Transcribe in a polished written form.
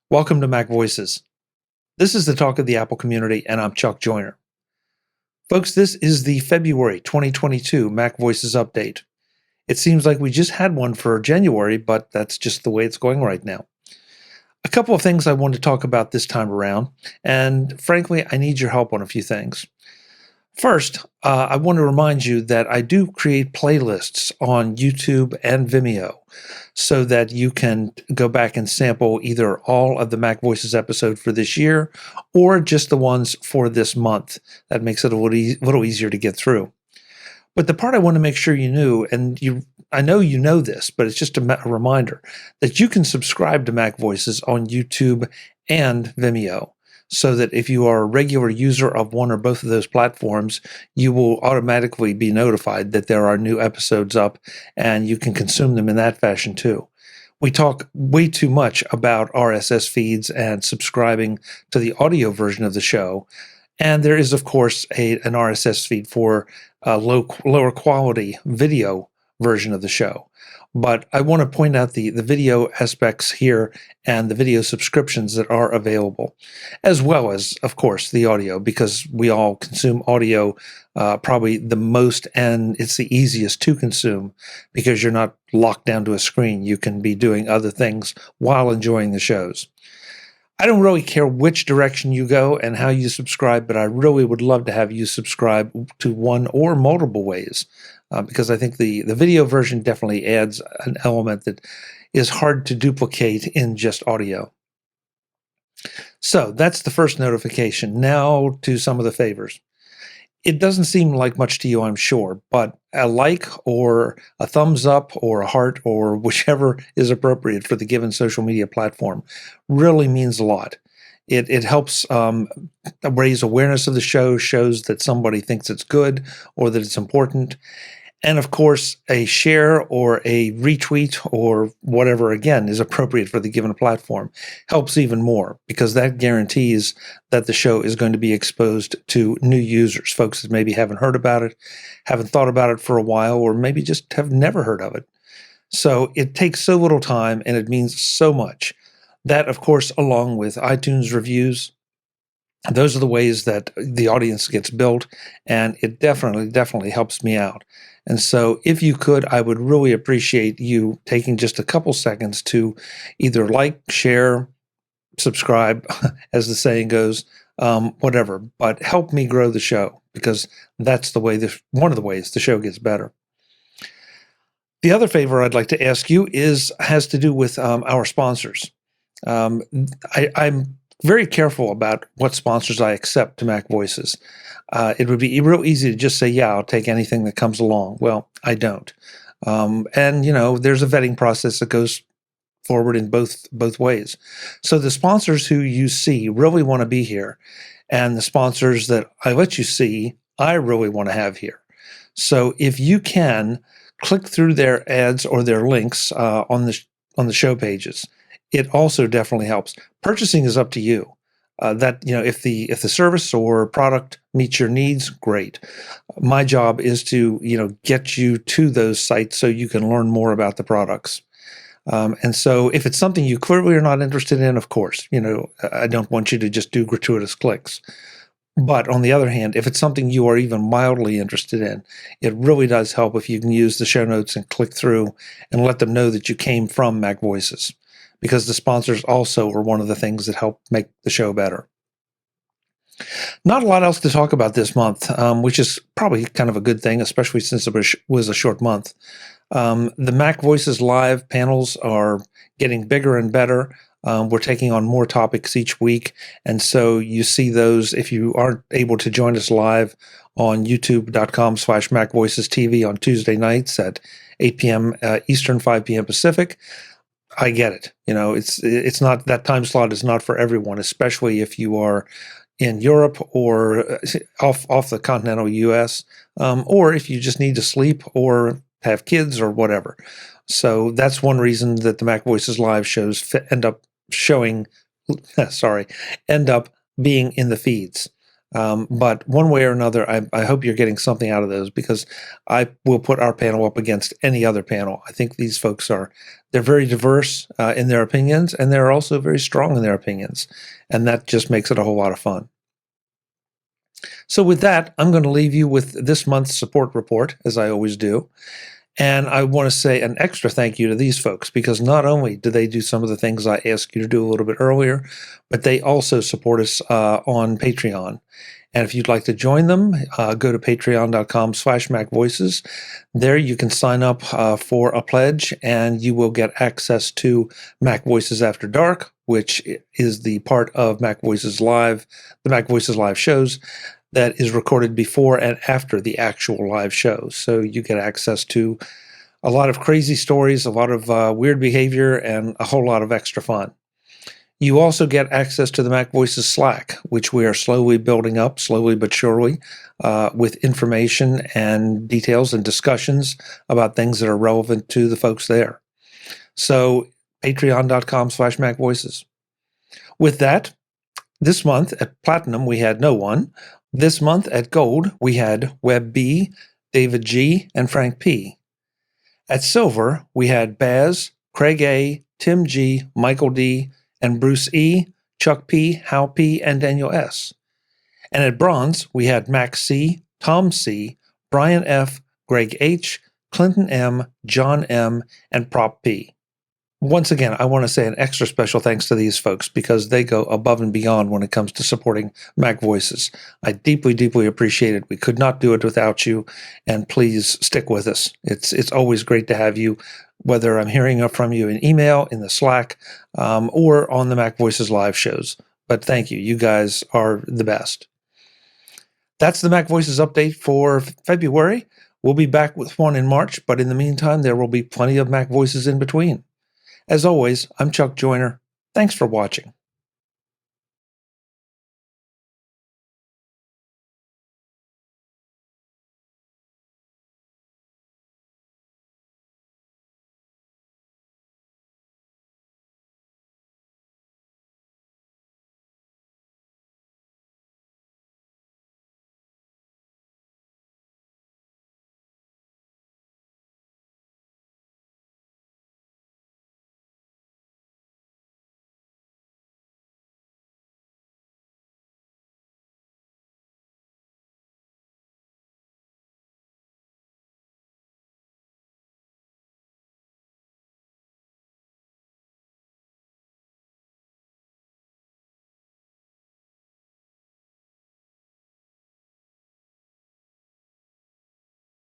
Welcome to MacVoices. This is the talk of the Apple community, and I'm Chuck Joyner. Folks, this is the February 2022 MacVoices update. It seems like we just had one for January, but that's just the way it's going right now. A couple of things I want to talk about this time around, and frankly, I need your help on a few things. First, I want to remind you that I do create playlists on YouTube and Vimeo so that you can go back and sample either all of the MacVoices episode for this year or just the ones for this month. That makes it a little easier to get through. But the part I want to make sure you knew, and I know you know this, but it's just a reminder that you can subscribe to MacVoices on YouTube and Vimeo, so that if you are a regular user of one or both of those platforms, you will automatically be notified that there are new episodes up, and you can consume them in that fashion too. We talk way too much about RSS feeds and subscribing to the audio version of the show. And there is, of course, an RSS feed for a lower quality video version of the show. But I want to point out the video aspects here and the video subscriptions that are available, as well as, of course, the audio, because we all consume audio probably the most, and it's the easiest to consume because you're not locked down to a screen. You can be doing other things while enjoying the shows. I don't really care which direction you go and how you subscribe, but I really would love to have you subscribe to one or multiple ways, because I think the video version definitely adds an element that is hard to duplicate in just audio. So that's the first notification. Now to some of the favors. It doesn't seem like much to you, I'm sure, but a like or a thumbs up or a heart or whichever is appropriate for the given social media platform really means a lot. It helps raise awareness of the show, shows that somebody thinks it's good or that it's important. And of course, a share or a retweet or whatever, again, is appropriate for the given platform helps even more, because that guarantees that the show is going to be exposed to new users, folks that maybe haven't heard about it, haven't thought about it for a while, or maybe just have never heard of it. So it takes so little time and it means so much. That, of course, along with iTunes reviews, those are the ways that the audience gets built, and it definitely helps me out. And so if you could, I would really appreciate you taking just a couple seconds to either like, share, subscribe, as the saying goes, whatever, but help me grow the show, because that's the way one of the ways the show gets better. The other favor I'd like to ask you has to do with our sponsors. I'm very careful about what sponsors I accept to MacVoices. It would be real easy to just say, yeah, I'll take anything that comes along. Well, I don't. And, there's a vetting process that goes forward in both ways. So the sponsors who you see really want to be here, and the sponsors that I let you see, I really want to have here. So if you can, click through their ads or their links on the show pages. It also definitely helps. Purchasing is up to you. If the service or product meets your needs, great. My job is to get you to those sites so you can learn more about the products. And so if it's something you clearly are not interested in, of course, I don't want you to just do gratuitous clicks. But on the other hand, if it's something you are even mildly interested in, it really does help if you can use the show notes and click through and let them know that you came from MacVoices, because the sponsors also are one of the things that help make the show better. Not a lot else to talk about this month, which is probably kind of a good thing, especially since it was a short month. The MacVoices Live panels are getting bigger and better. We're taking on more topics each week, and so you see those if you aren't able to join us live on youtube.com/MacVoicesTV on Tuesday nights at 8 p.m. Eastern, 5 p.m. Pacific. I get it. It's not, that time slot is not for everyone, especially if you are in Europe or off the continental U.S., or if you just need to sleep or have kids or whatever. So that's one reason that the MacVoices Live shows end up being in the feeds. But one way or another, I hope you're getting something out of those, because I will put our panel up against any other panel. I think these folks they're very diverse in their opinions, and they're also very strong in their opinions. And that just makes it a whole lot of fun. So with that, I'm going to leave you with this month's support report, as I always do. And I want to say an extra thank you to these folks, because not only do they do some of the things I asked you to do a little bit earlier, but they also support us on Patreon. And if you'd like to join them, go to patreon.com/MacVoices. There you can sign up for a pledge, and you will get access to Mac Voices After Dark, which is the part of Mac Voices Live, the Mac Voices Live shows that is recorded before and after the actual live shows. So you get access to a lot of crazy stories, a lot of weird behavior, and a whole lot of extra fun. You also get access to the Mac Voices Slack, which we are slowly building up, slowly but surely, with information and details and discussions about things that are relevant to the folks there. So patreon.com/MacVoices. With that, this month at Platinum, we had no one. This month at Gold, we had Webb B, David G, and Frank P. At Silver, we had Baz, Craig A, Tim G, Michael D, and Bruce E, Chuck P, Hal P, and Daniel S. And at Bronze, we had Max C, Tom C, Brian F, Greg H, Clinton M, John M, and Prop P. Once again, I want to say an extra special thanks to these folks, because they go above and beyond when it comes to supporting Mac Voices. I deeply, deeply appreciate it. We could not do it without you, and please stick with us. It's always great to have you, whether I'm hearing from you in email, in the Slack, or on the Mac Voices live shows. But thank you. You guys are the best. That's the Mac Voices update for February. We'll be back with one in March, but in the meantime, there will be plenty of Mac Voices in between. As always, I'm Chuck Joyner. Thanks for watching.